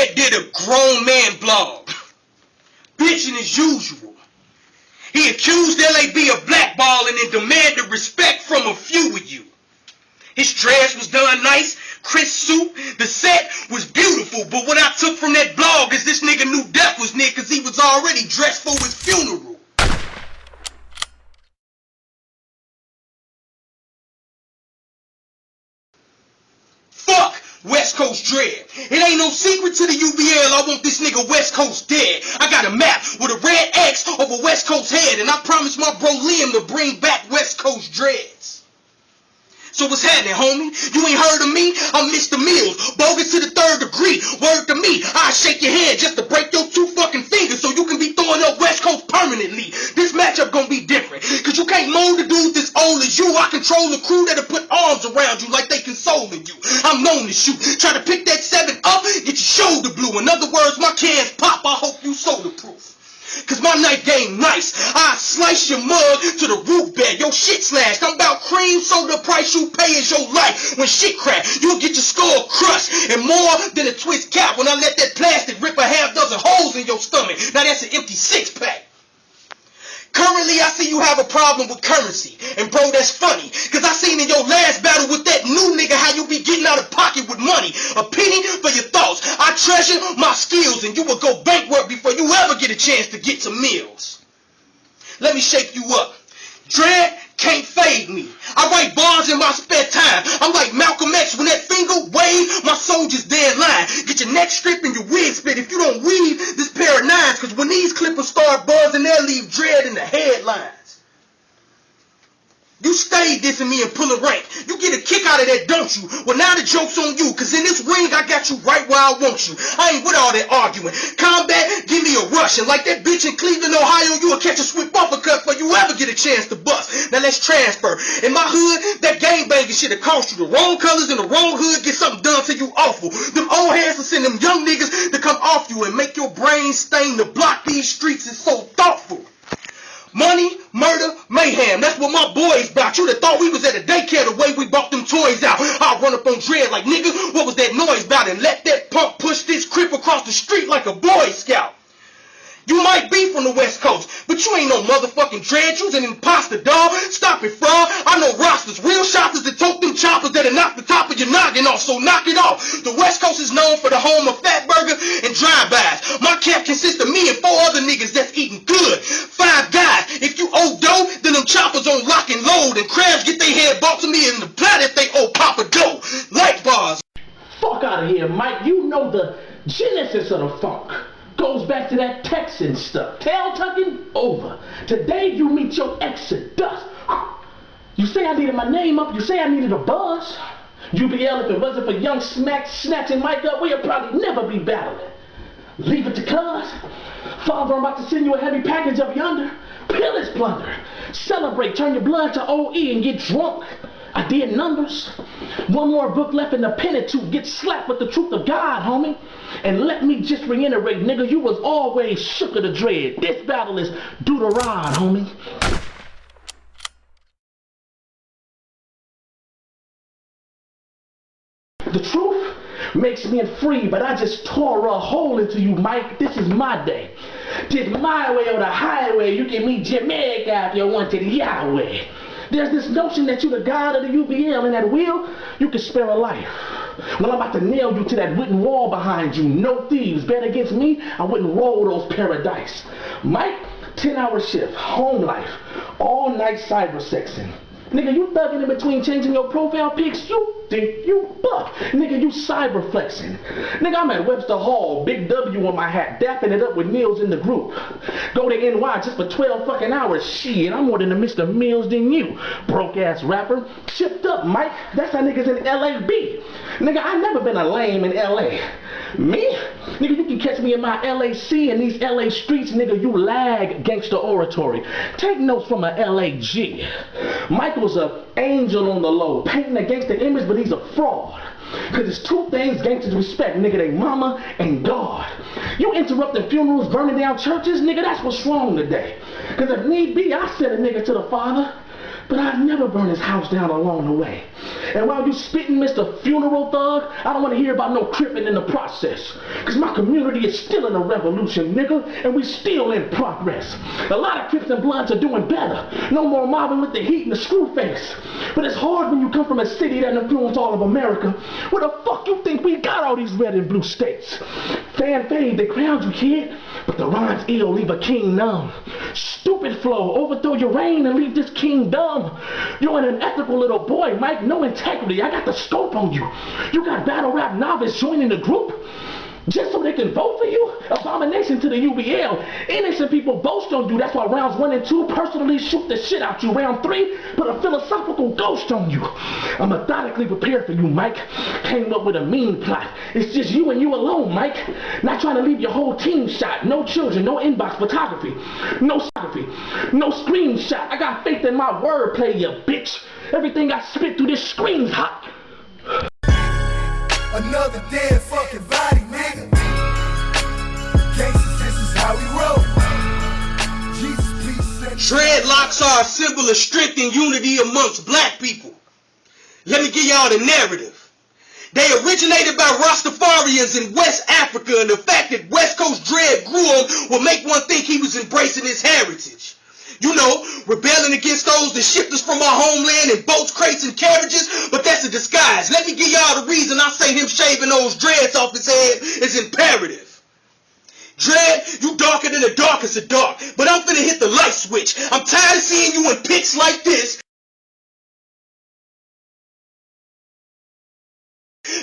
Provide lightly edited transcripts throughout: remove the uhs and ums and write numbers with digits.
Dread did a grown man blog, bitching as usual. He accused LAB of blackballing and demanded respect from a few of you. His dress was done nice, crisp suit, the set was beautiful, but what I took from that blog is this nigga knew death was near cause he was already dressed for his funeral. Fuck Westcoast Dread. It ain't no secret to the UBL I want this nigga Westcoast dead. I got a map with a red X over Westcoast head, and I promised my bro Liam to bring back Westcoast Dreads. So what's happening, homie? You ain't heard of me? I'm Mr. Mills, bogus to the 3rd degree. Word to me, I'll shake your hand just to break your 2 fucking fingers so you can be throwing up West Coast permanently. This matchup gonna be different, cause you can't mold the dudes as old as you. I control the crew that'll put arms around you like they consoling you. I'm known to shoot. Try to pick that 7 up, get your shoulder blue. In other words, my cans pop, I hope you soda proof. Cause my knife game nice. I slice your mug to the root bed. Your shit slashed. I'm about cream, so the price you pay is your life. When shit crack, you'll get your skull crushed. And more than a twist cap when I let that plastic rip a half dozen holes in your stomach. Now that's an empty 6-pack. Currently, I see you have a problem with currency. And bro, that's funny. Cause I seen in your last battle with that new nigga how you be getting out of pocket with money. A penny for your thoughts. I treasure my skills and you will go bankrupt before you ever get a chance to get some meals. Let me shake you up. Dread can't fade me. I write bars in my spare time. I'm like Malcolm X when that finger waves, my soldiers dead line. Get your neck stripped and your wig split if you don't weave this pair of 9s, cause when these clippers start buzzing, they'll leave Dread in the headlines. You stay dissing me and pull a rank. You get a kick out of that, don't you? Well, now the joke's on you, cause in this ring I got you right where I want you. I ain't with all that arguing. Combat, give me a rush. And like that bitch in Cleveland, Ohio, you'll catch a swift uppercut before you ever get a chance to bust. Now let's transfer. In my hood, that gangbanging shit'll cost you. The wrong colors in the wrong hood get something done to you awful. Them old heads will send them young niggas to come off you and make your brain stain. To block these streets is so thoughtful. Money, murder, mayhem. That's what my boys about. You'd have thought we was at a daycare the way we bought them toys out. I'll run up on Dread like, nigga, what was that noise about? And let that punk push this crip across the street like a Boy Scout. You might be from the West Coast, but you ain't no motherfucking Dread. You's an imposter, dog. Stop it, fraud. I know rosters, real shotters that tote them choppers that'll knock the top of your noggin off, so knock it off. The West Coast is known for the home of fat burger and drive-bys. My camp consists of me and 4 other niggas that's eating good. 5 guys. If you owe dough, then them choppers on lock and load, and crabs get their head bought to me in the plat if they owe Papa Dough. Light bars. Fuck out of here, Mike. You know the genesis of the funk. Goes back to that Texan stuff. Tail tucking, over. Today you meet your exodus. You say I needed my name up. You say I needed a buzz. UBL, if it wasn't for young Smack snatching Mike up, we'll probably never be battling. Leave it to cuz. Father, I'm about to send you a heavy package up yonder. Pillage plunder. Celebrate, turn your blood to OE and get drunk. I did numbers. One more book left in the Pentateuch. Get slapped with the truth of God, homie. And let me just reiterate, nigga, you was always shook of the dread. This battle is do the rod, homie. The truth makes men free, but I just tore a hole into you, Mike. This is my day. Did my way or the highway. You can meet Jamaica if you wanted Yahweh. There's this notion that you're the god of the UBL, and at will, you can spare a life. Well, I'm about to nail you to that wooden wall behind you. No thieves. Bet against me, I wouldn't roll those paradise. Mike, 10-hour shift, home life, all night cyber sexing. Nigga, you thugging in between changing your profile pics? You think you buck. Nigga, you cyber flexing. Nigga, I'm at Webster Hall, big W on my hat, dapping it up with Mills in the group. Go to NY just for 12 fucking hours. Shit, I'm more than a Mr. Mills than you. Broke ass rapper. Chipped up, Mike. That's how niggas in LA be. Nigga, I never been a lame in LA. Me? Nigga, you can catch me in my LAC and these LA streets, nigga, you lag gangster oratory. Take notes from a LAG. Michael's a angel on the low, painting a gangster image, but he's a fraud. Cause it's 2 things gangsters respect, nigga, they mama and God. You interrupting funerals, burning down churches, nigga, that's what's wrong today. Cause if need be, I send a nigga to the Father. But I'd never burn his house down along the way. And while you spitting, Mr. Funeral Thug, I don't want to hear about no cripping in the process. Because my community is still in a revolution, nigga, and we still in progress. A lot of Crips and Bloods are doing better. No more mobbing with the heat and the screw face. But it's hard when you come from a city that influenced all of America. Where the fuck you think we got all these red and blue states? Fan fade, they crowned you, kid. But the rhymes ill leave a king numb. Stupid flow, overthrow your reign and leave this king dumb. You're an unethical little boy, Mike, no integrity. I got the scope on you. You got battle rap novice joining the group just so they can vote for you? Abomination to the UBL. Innocent people boast on you. That's why rounds 1 and 2 personally shoot the shit out you. Round 3 put a philosophical ghost on you. I'm methodically prepared for you, Mike. Came up with a mean plot. It's just you and you alone, Mike. Not trying to leave your whole team shot. No children, no inbox photography, no photography, no screenshot. I got faith in my wordplay, you bitch. Everything I spit through this screen's hot. Another dead fucking body, nigga. Gangsters, this is how we roll. Jesus, please send Dreadlocks are a symbol of strength and unity amongst black people. Let me give y'all the narrative. They originated by Rastafarians in West Africa, and the fact that West Coast dread grew on will make one think he was embracing his heritage. You know, rebelling against those that shipped us from our homeland in boats, crates, and carriages, but that's a disguise. Let me give y'all the reason I say him shaving those dreads off his head is imperative. Dread, you darker than the darkest of dark, but I'm finna hit the light switch. I'm tired of seeing you in pics like this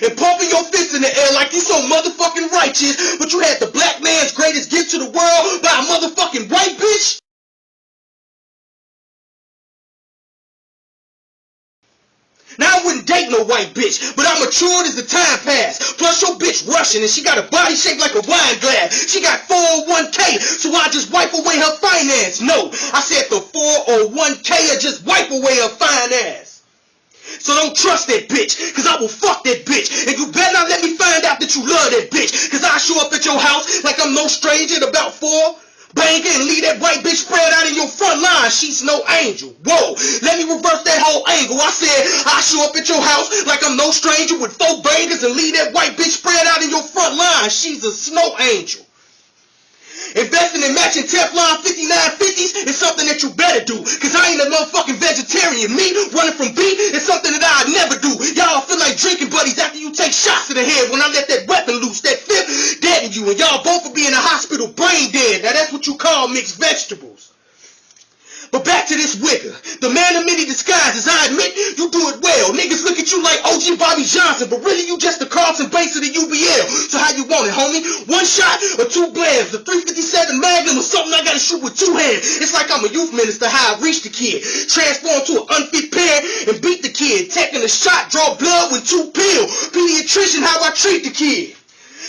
and pumping your fists in the air like you so motherfucking righteous, but you had the black man's greatest gift to the world by a motherfucking white bitch? Now I wouldn't date no white bitch, but I matured as the time passed. Plus your bitch Russian and she got a body shaped like a wine glass. She got 401k, so I just wipe away her finance. No, I said the 401k or just wipe away her fine ass. So don't trust that bitch, cause I will fuck that bitch. And you better not let me find out that you love that bitch, cause I show up at your house like I'm no stranger at about 4. Bang it and leave that white bitch spread out in your front line. She's no angel. Whoa, let me reverse that whole angle. I said I show up at your house like I'm no stranger with 4 bangers and leave that white bitch spread out in your front line. She's a snow angel. Investing in matching Teflon 5950s is something that you better do, cause I ain't a motherfucking vegetarian. Me running from beef is something that I'd never do. Y'all feel like drinking buddies after you take shots to the head when I let that weapon loose. That fifth deaden you, and y'all both will be in the hospital brain dead. Now that's what you call mixed vegetables. But back to this wigger, the man of many disguises. I admit you do it well. Niggas look at you like OG Bobby Johnson, but really you just the Carlton Banks of the UBL. So how you want it, homie? 1 shot or 2 blasts? The 357 Magnum or something I gotta shoot with 2 hands? It's like I'm a youth minister, how I reach the kid, transform to an unfit parent and beat the kid, taking a shot, draw blood with 2 pills. Pediatrician, how I treat the kid.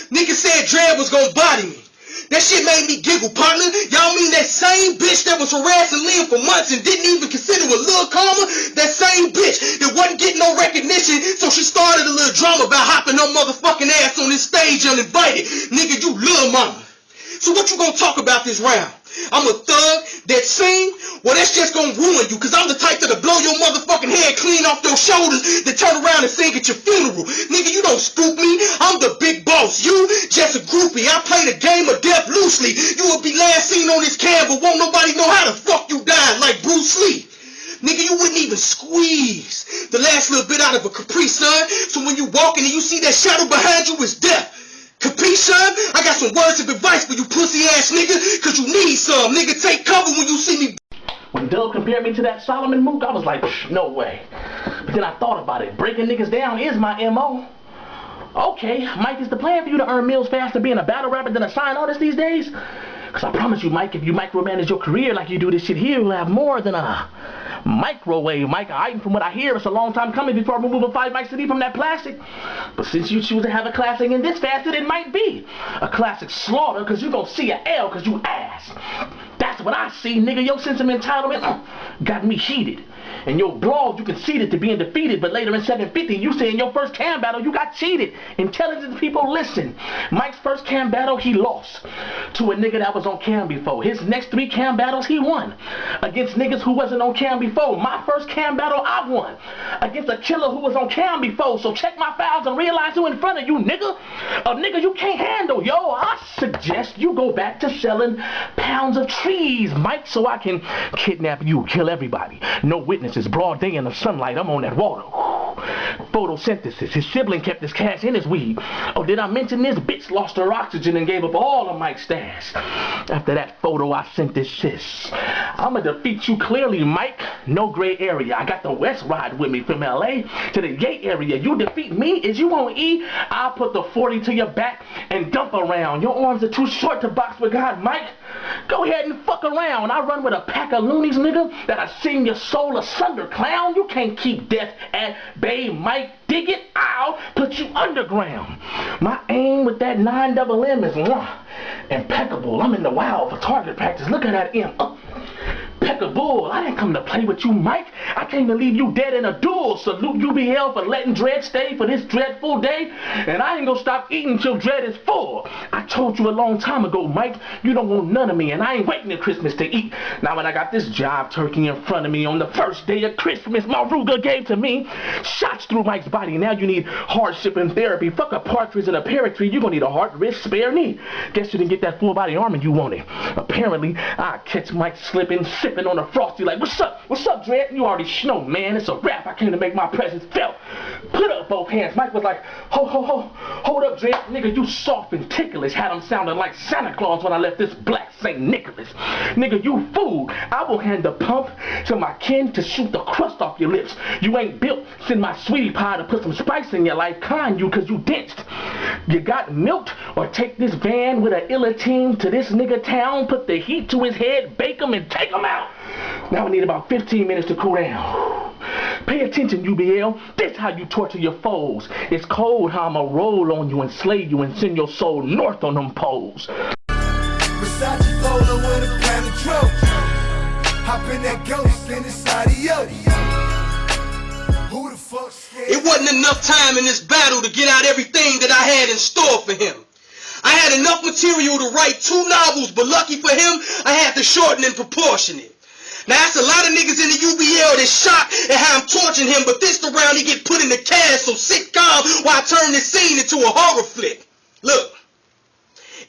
Niggas said Dread was gonna body me. That shit made me giggle, partner. Y'all mean that same bitch that was harassing Liam for months and didn't even consider a little karma? That same bitch that wasn't getting no recognition, so she started a little drama about hopping her motherfucking ass on this stage uninvited. Nigga, you little mama. So what you gonna talk about this round? I'm a thug that sing? Well, that's just gonna ruin you, cause I'm the type that'll blow your motherfucking head clean off your shoulders, then turn around and sing at your funeral. Nigga, you don't spook me. I'm the big boss. You just a groupie. I play the game of death loosely. You will be last seen on this cam, but won't nobody know how the fuck you died like Bruce Lee. Nigga, you wouldn't even squeeze the last little bit out of a Capri Sun, so when you walking and you see that shadow behind you, it's death. Capiche, son? I got some words of advice for you pussy ass nigga, cause you need some. Nigga, take cover when you see me. When Doug compared me to that Solomon Mook, I was like, no way. But then I thought about it. Breaking niggas down is my MO. Okay, Mike, is the plan for you to earn meals faster being a battle rapper than a sign artist these days? Cause I promise you, Mike, if you micromanage your career like you do this shit here, you'll have more than a microwave, Mike. From what I hear, it's a long time coming before I remove a 5 mic CD from that plastic. But since you choose to have a classic in this facet, it might be a classic slaughter, cause you gon' see a L cause you ass. That's That's what I see, nigga. Your sense of entitlement got me heated. In your blog, you conceded to being defeated, but later in 750, you say in your first cam battle, you got cheated. Intelligent people, listen. Mike's first cam battle, he lost to a nigga that was on cam before. His next 3 cam battles, he won. Against niggas who wasn't on cam before. My first cam battle, I won. Against a killer who was on cam before. So check my files and realize who in front of you, nigga. A nigga you can't handle, yo. I suggest you go back to selling pounds of trees, Mike, so I can kidnap you, kill everybody. No witnesses, broad day in the sunlight, I'm on that water. Photosynthesis, his sibling kept his cash in his weed. Oh, did I mention this? Bitch lost her oxygen and gave up all of Mike's stash. After that photo, I sent this sis. I'ma defeat you clearly, Mike. No gray area. I got the West ride with me from LA to the Gate area. You defeat me, is you on E? I'll put the 40 to your back and dump around. Your arms are too short to box with God, Mike. Go ahead and fuck around. I run with a pack of loonies, nigga, that'll sing your soul asunder, clown. You can't keep death at bay, Mike. Dig it, I'll put you underground. My aim with that 9mm is impeccable. I'm in the wild for target practice. Look at that M. Impeccable. I didn't come to play with you, Mike. I came to leave you dead in a duel. Salute UBL for letting Dread stay for this dreadful day. And I ain't gonna stop eating till Dread is full. I told you a long time ago, Mike, you don't want none of me, and I ain't waiting at Christmas to eat. Now when I got this job turkey in front of me on the first day of Christmas, my Ruger gave to me shots through Mike's body. Now you need hardship and therapy. Fuck a partridge and a pear tree. You gonna need a heart, wrist, spare knee. Guess you didn't get that full body armor you wanted. Apparently, I catch Mike slipping, sipping on a frosty like, what's up, Dread? You already know, man, it's a rap. I came to make my presence felt. Put up both hands. Mike was like, hold up, Dread. Nigga, you soft and ticklish. Had him sounding like Santa Claus when I left this black St. Nicholas. Nigga, you fool. I will hand the pump to my kin to shoot the crust off your lips. You ain't built. Send my sweetie pie to put some spice in your life. Kind you, cause you densed. You got milked, or take this van with an illa team to this nigga town, put the heat to his head, bake him, and take him out. Now we need about 15 minutes to cool down. Pay attention, UBL. This how you torture your foes. It's cold how I'ma roll on you and slay you and send your soul north on them poles. Versace polo with a pound of Trojan. Hop in that ghost and it's adios. Who the fuck scared? It wasn't enough time in this battle to get out everything that I had in store for him. I had enough material to write 2 novels, but lucky for him, I had to shorten and proportion it. Now, that's a lot of niggas in the UBL that's shocked at how I'm torching him, but this round he get put in the cast, so sit calm while I turn this scene into a horror flick. Look.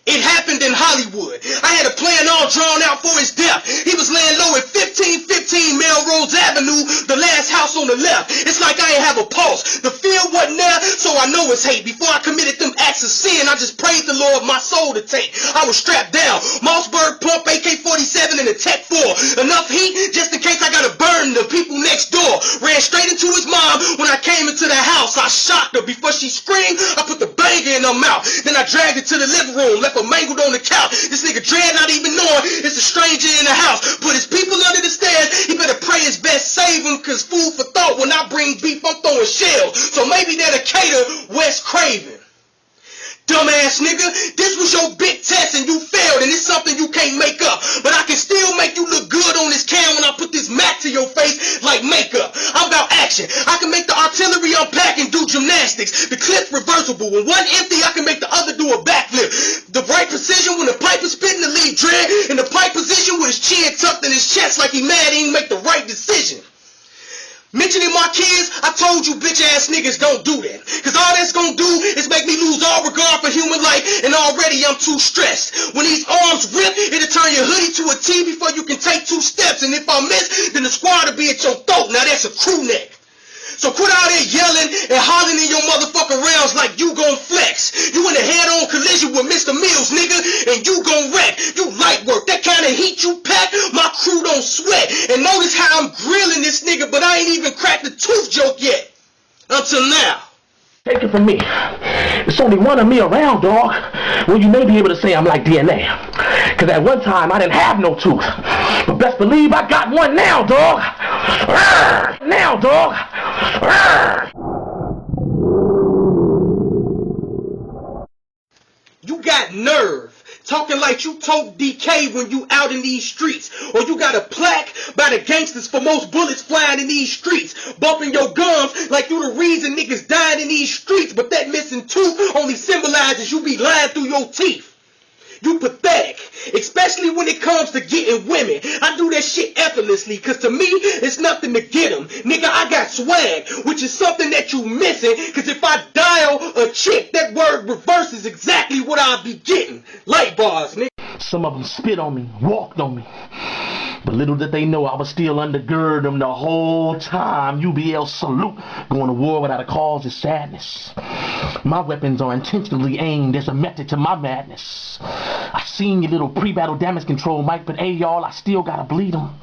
It happened in Hollywood. I had a plan all drawn out for his death. He was laying low at 1515 Melrose Avenue, the last house on the left. It's like I ain't have a pulse. The feel wasn't there, so I know it's hate. Before I committed them acts of sin, I just prayed the Lord my soul to take. I was strapped down. Mossberg pump, AK-47, and a Tech 4. Enough heat just in case I gotta burn the people next door. Ran straight into his mom when I came into the house. I shocked her. Before she screamed, I put the banger in her mouth. Then I dragged her to the living room, left her mangled on the couch. This nigga Dread not even knowing it's a stranger in the house. Put his people under the stairs. He better pray his best save him, cause food for thought, when I bring beef, I'm throwing shells. So maybe that'll cater West Craven. Dumbass nigga, this was your big test and you failed, and it's something you can't make up. But I can still make you look good on this cam when I put this mat to your face like makeup. I'm about action. I can make the artillery unpack and do gymnastics. The clip's reversible. When one empty, I can make the other do a backflip. The right precision when the pipe is spitting the lead Dread, and the pipe position with his chin tucked in his chest like he mad he didn't make the right decision. Mentioning my kids, I told you bitch ass niggas don't do that. Cause all that's gonna do is make me lose all regard for human life, and already I'm too stressed. When these arms rip, it'll turn your hoodie to a T before you can take 2 steps. And if I miss, then the squad will be at your throat. Now that's a crew neck. So quit out there yelling and hollering in your motherfucking rounds like you gon' flex. You in a head-on collision with Mr. Mills, nigga, and you gon' wreck. You light work. That kind of heat you pack, my crew don't sweat. And notice how I'm grilling this nigga, but I ain't even cracked the tooth joke yet. Until now. Take it from me. It's only one of me around, dog. Well, you may be able to say I'm like DNA. Cause at one time I didn't have no tooth. But best believe I got one now, dog. Now, dog. You got nerve Talking like you tote DK when you out in these streets. Or you got a plaque by the gangsters for most bullets flying in these streets. Bumping your gums like you the reason niggas dying in these streets. But that missing tooth only symbolizes you be lying through your teeth. You pathetic, especially when it comes to getting women. I do that shit effortlessly, cause to me, it's nothing to get them. Nigga, I got swag, which is something that you missing, cause if I dial a chick, that word reverses exactly what I'll be getting. Light bars, nigga. Some of them spit on me, walked on me. But little did they know I was still undergird them the whole time. UBL salute. Going to war without a cause is sadness. My weapons are intentionally aimed as a method to my madness. I seen your little pre-battle damage control, Mike, but hey, y'all, I still gotta bleed them.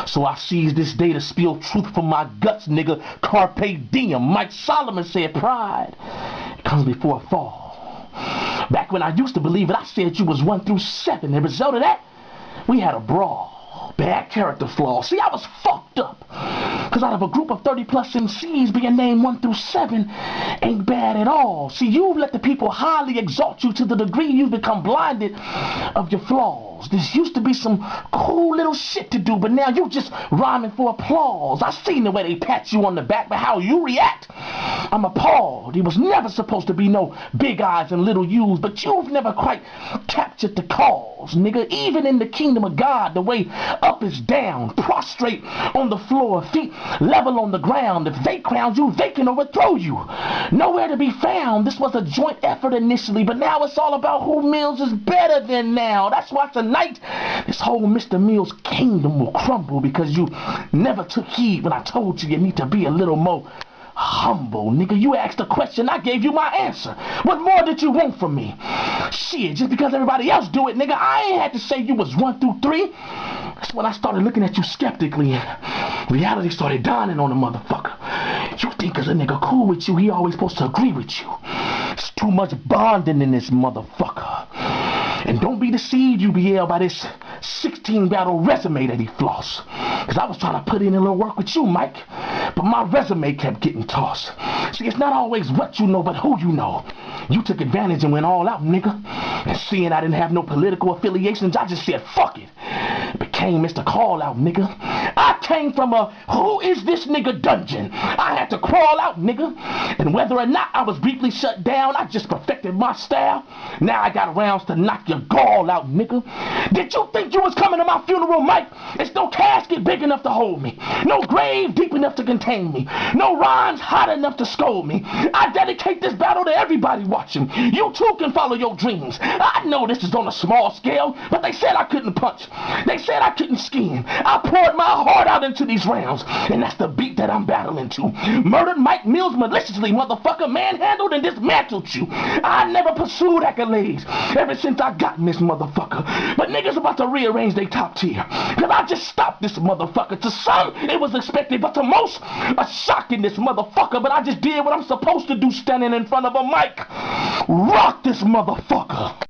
So I seized this day to spill truth from my guts, nigga. Carpe diem. Mike Solomon said pride comes before a fall. Back when I used to believe it, I said you was 1 through 7. The result of that, we had a brawl. Bad character flaws. See, I was fucked up. Because out of a group of 30 plus MCs, being named 1 through 7 ain't bad at all. See, you've let the people highly exalt you to the degree you've become blinded of your flaws. This used to be some cool little shit to do, but now you just rhyming for applause. I seen the way they pat you on the back, but how you react, I'm appalled. It was never supposed to be no big eyes and little U's, but you've never quite captured the cause, nigga. Even in the kingdom of God, the way up is down, prostrate on the floor, feet level on the ground. If they crown you, they can overthrow you. Nowhere to be found. This was a joint effort initially, but now it's all about who Mills is better than now. That's why tonight, this whole Mr. Mills kingdom will crumble because you never took heed when I told you need to be a little more humble, nigga. You asked a question, I gave you my answer. What more did you want from me? Shit, just because everybody else do it, nigga, I ain't had to say you was 1 through 3. That's when I started looking at you skeptically and reality started dawning on the motherfucker. You think cause a nigga cool with you, he always supposed to agree with you. It's too much bonding in this motherfucker. And don't be deceived, UBL, by this 16 battle resume that he floss. Cause I was trying to put in a little work with you, Mike, but my resume kept getting tossed. See, it's not always what you know, but who you know. You took advantage and went all out, nigga. And seeing I didn't have no political affiliations, I just said, fuck it. Became Mr. Call Out, nigga. I came from a who is this nigga dungeon. I had to crawl out, nigga. And whether or not I was briefly shut down, I just perfected my style. Now I got rounds to knock your gall out, nigga. Did you think you was coming to my funeral, Mike? It's no casket big enough to hold me. No grave deep enough to contain me. No rhymes hot enough to scold me. I dedicate this battle to everybody watching. You too can follow your dreams. I know this is on a small scale, but they said I couldn't punch. They said I couldn't scheme. I poured my heart out into these rounds, and that's the beat that I'm battling to. Murdered Mike Mills maliciously, motherfucker, manhandled and dismantled you. I never pursued accolades ever since I got this motherfucker. But niggas about to rearrange their top tier, cause I just stopped this motherfucker. To some, it was expected, but to most, a shock in this motherfucker. But I just did what I'm supposed to do standing in front of a mic. Rock this motherfucker.